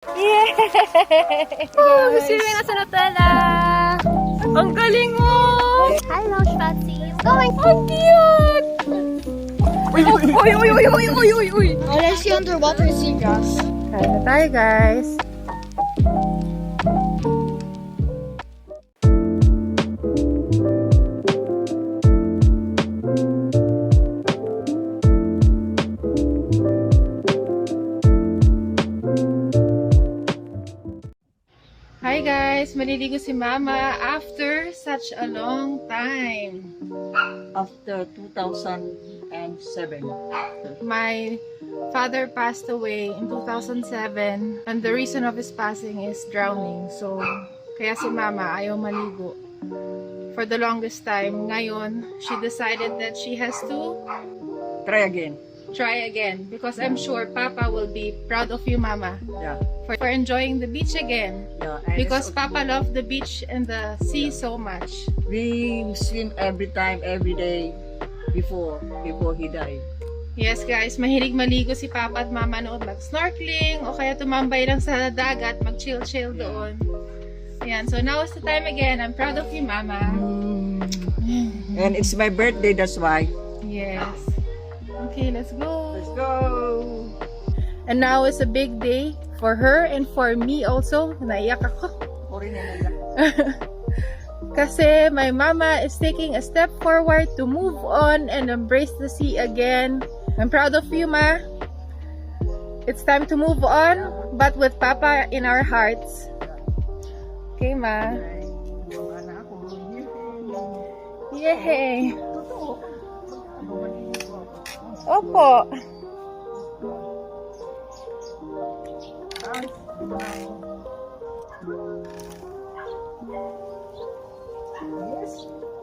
Yay! Swimming na sa Nutella! Ang galing mo! Hello, Shvatsi. I'm going to... Ang cute! Uy, uy, uy, uy, uy, uy, uy, uy! Oh, I see underwater seagrass. Kain na tayo, guys. Hi guys! Maliligo si Mama after such a long time. After 2007. My father passed away in 2007 and the reason of his passing is drowning. So, kaya si Mama ayaw maligo for the longest time. Ngayon, she decided that she has to Try again. try again because I'm sure Papa will be proud of you, Mama, Yeah. for enjoying the beach again. Yeah. And Because it's- Papa loved the beach and the sea so much. we swim every time, every day before he died. Yes guys, mahilig maligo si Papa at Mama noon, mag-snorkeling o kaya tumambay lang sa dagat, mag-chill-chill doon. Ayan, so now is the time again. I'm proud of you, Mama. And it's my birthday, that's why. Yes. Okay, let's go. Let's go. And now is a big day for her and for me also. Naiyak ako. Kasi my mama is taking a step forward to move on and embrace the sea again. I'm proud of you, Ma. It's time to move on, but with Papa in our hearts. Okay, Ma. Yay! Opo.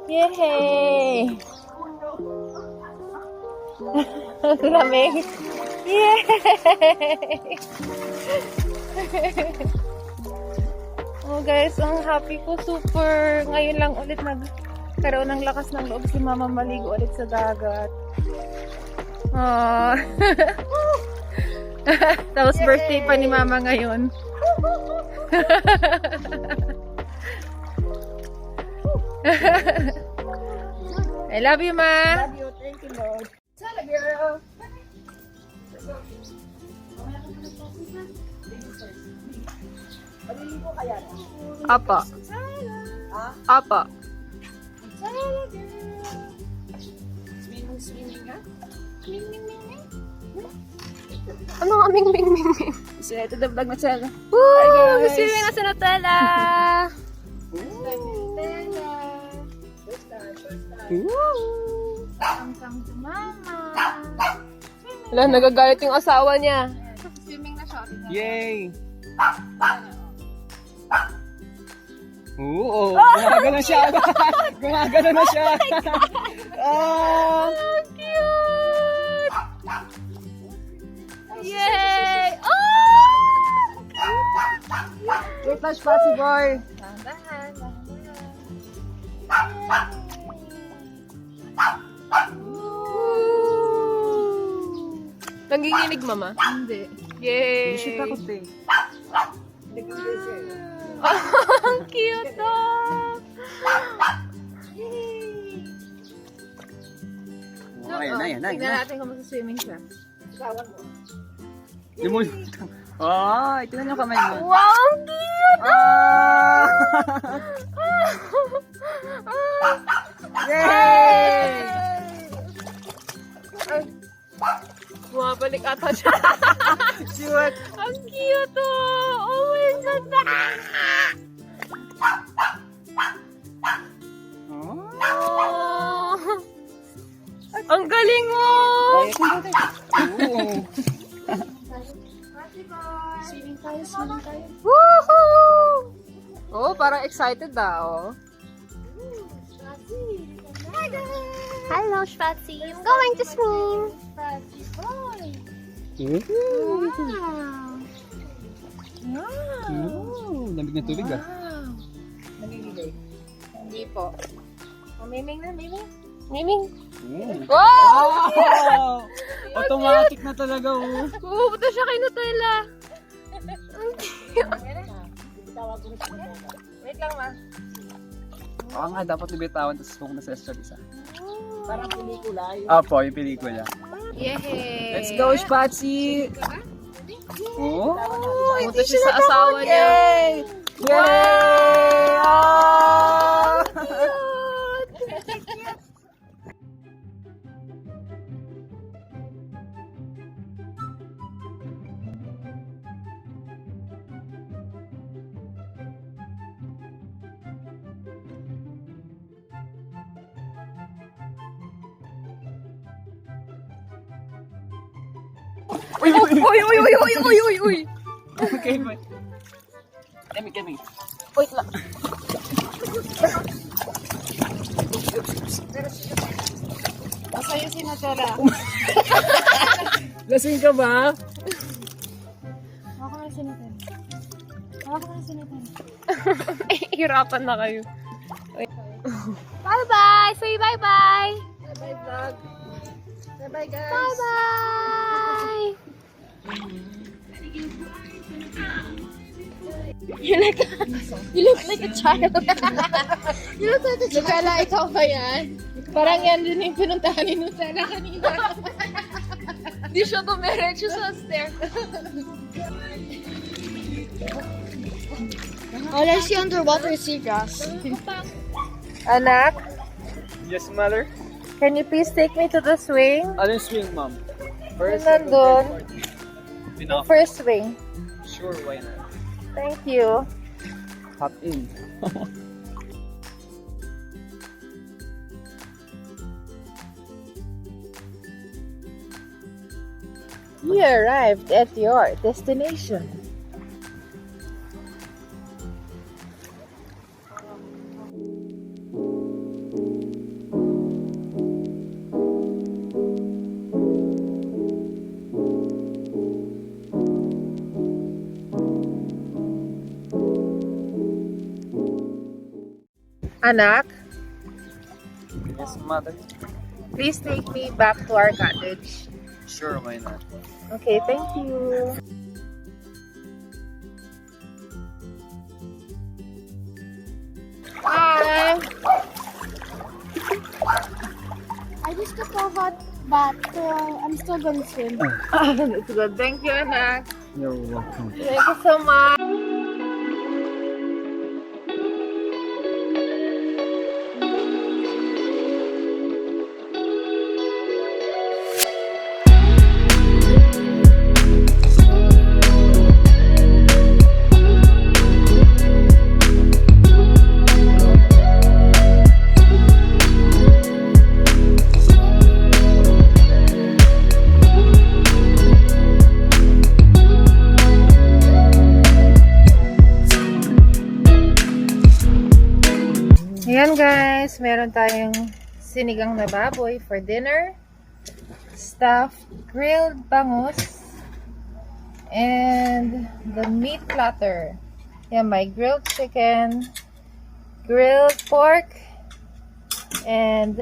Yay! Lamig. Yay! Oh guys, ang happy ko. Super. Ngayon lang ulit nagkaroon ng lakas ng loob si Mama maligo ulit sa dagat. Aww. Tapos birthday pa ni Mama ngayon. I love you, Ma. Love you, thank you, Lord. Sana, girl. Maliligo kaya na? Apa. Apa. Swimming nga? Ano ang aming ming. So, ito the vlog na channel. Woo! guys. Swimming na sa Nutella. Samsang si Mama. Wala, nagagalit yung asawa niya. Swimming na siya. Yay! Oo, gumagano siya. Gumagano na siya. Ah! Cute! Yay! Oh! Wait lang, Spotty boy. Dahan. Nanginginig, Mama? Hindi. Yay! Hindi siya takot eh. Ang cute oh! Ayan na. Tignan natin kung magsaswimming siya. Yung mo. Oh, ito na yung kamay mo. Wow! Ang cute! Ah! Yay! Bumabalik ata siya. Shoot. Ang cute oh! Oh my God! Oh! Ang galing mo! Oo. Swimming tayo. Woohoo! Oh, parang excited daw. Hello, Shvatsi. I'm going to swim. Lamig na tubig ah. Nanginginig. Hindi po. Oh, miming na, miming. Miming. Mm. Wow! Wow! Automatic na talaga oh. Pupunta siya kay Nutella. Ang Wait lang, ma. Oo nga, dapat libitawan tapos huwag na sa restaurant isa. Parang pelikula yun. Opo, yung pelikula. Yay! Let's go, Spatsy! Oh! Pumunta siya sa asawa niya. Yay! Ah! Uy! Okay, bye. Kami. Wait lang. Masaya si Natera. Lasing ka ba? Ako na si Natera. Hirapan na kayo. Bye-bye! Say bye-bye! Bye, vlog. Bye, guys. Bye-bye! You look like a child. You look like a child. Nutella, ikaw ba yan? Parang yan din yung pinuntahan ni Nutella kanina. Di siya dumiretso sa stair. Oh, let's see underwater seagrass. Anak, Yes, mother. can you please take me to the swing? Ano yung swing, ma'am? Yung nandun. Enough. First swing. Sure, why not? Thank you. Hop in. You arrived at your destination. Anak, Yes, mother. please take me back to our cottage. Sure, why not? Okay, thank you. Hi. I just took a hot bath. I'm still gonna swim. That's good. Thank you, anak. You're welcome. Thank you so much. Ayan guys, meron tayong sinigang na baboy for dinner, stuffed grilled bangus, and the meat platter. Yan, may grilled chicken, grilled pork, and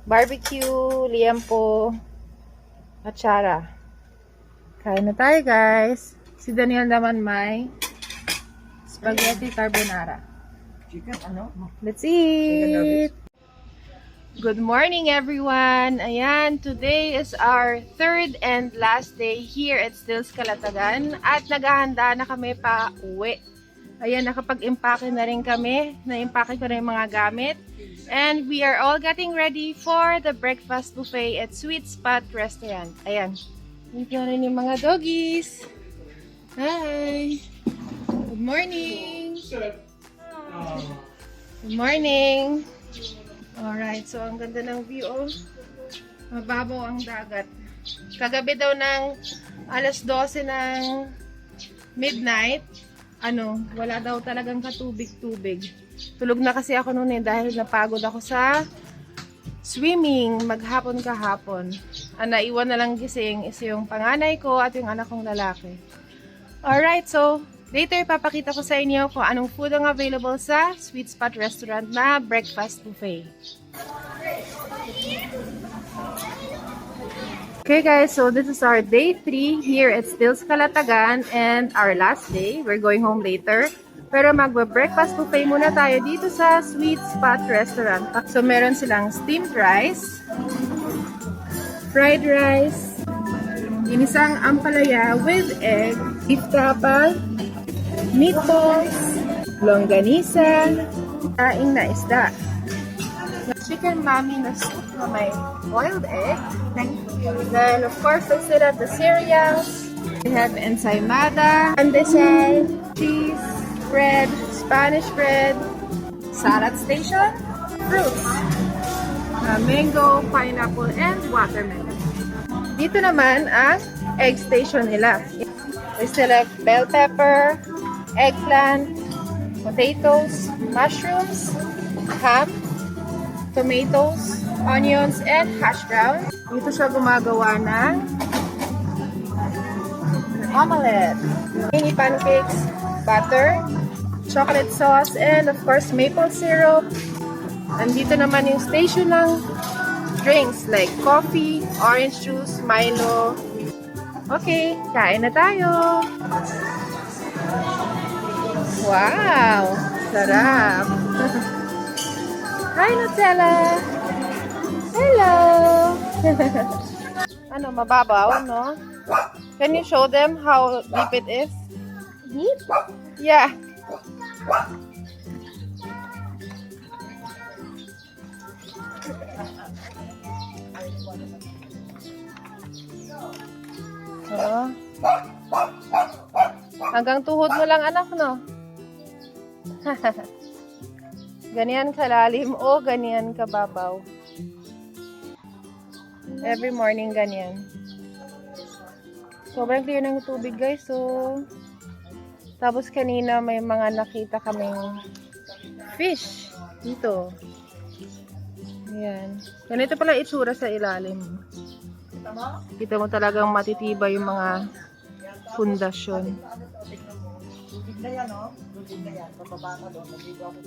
barbecue, liempo, atsara. Kain na tayo guys. Si Daniel naman may spaghetti carbonara. Chicken, ano? Let's eat! Good morning, everyone! Ayan, today is our third and last day here at Stills Calatagan at naghahanda na kami pa uwi. Ayan, nakapag-impake na rin kami. Na-impake ko na yung mga gamit. And we are all getting ready for the breakfast buffet at Sweet Spot Restaurant. Ayan, dito na rin yung mga doggies. Hi! Good morning! Good morning! Alright, so ang ganda ng view, oh. Mababaw ang dagat. Kagabi daw ng alas 12 ng midnight, wala daw talagang katubig-tubig. Tulog na kasi ako noon dahil napagod ako sa swimming maghapon kahapon. Ang naiwan na lang gising is yung panganay ko at yung anak kong lalaki. Alright, so later, papakita ko sa inyo kung anong food ang available sa Sweet Spot Restaurant na breakfast buffet. Okay guys, so this is our day 3 here at Stills Calatagan and our last day. We're going home later. Pero magbe-breakfast buffet muna tayo dito sa Sweet Spot Restaurant. So meron silang steamed rice, fried rice, inisang ampalaya with egg, beef tapa, meatballs, longganisa, daing na isda, chicken mami na soup na may boiled egg. Then of course they still have the cereals. We have ensaymada, pandesal, cheese, bread, Spanish bread, salad station, fruits, mango, pineapple, and watermelon. Dito naman ang egg station nila. We still have bell pepper, eggplant, potatoes, mushrooms, ham, tomatoes, onions, and hash browns. Dito siya gumagawa ng omelette, mini pancakes, butter, chocolate sauce, and of course maple syrup. Andito naman yung station ng drinks like coffee, orange juice, Milo. Okay, kain na tayo. Wow, sarap. Hi, Nutella. Hello. Ano, mababaw, no? Can you show them how deep it is? Deep? Yeah. Oo. Hanggang tuhod mo lang, anak, no? Ganyan kalalim o ganyan kababaw. Every morning ganyan. Sobrang clear ng tubig, guys. So, tapos kanina may mga nakita kaming fish dito. Ayan. Ganito pala itsura sa ilalim. Kita mo talagang matitibay yung mga pundasyon. Tignan yan, no? Tignan yan. Pababa ka doon. Nandito ako.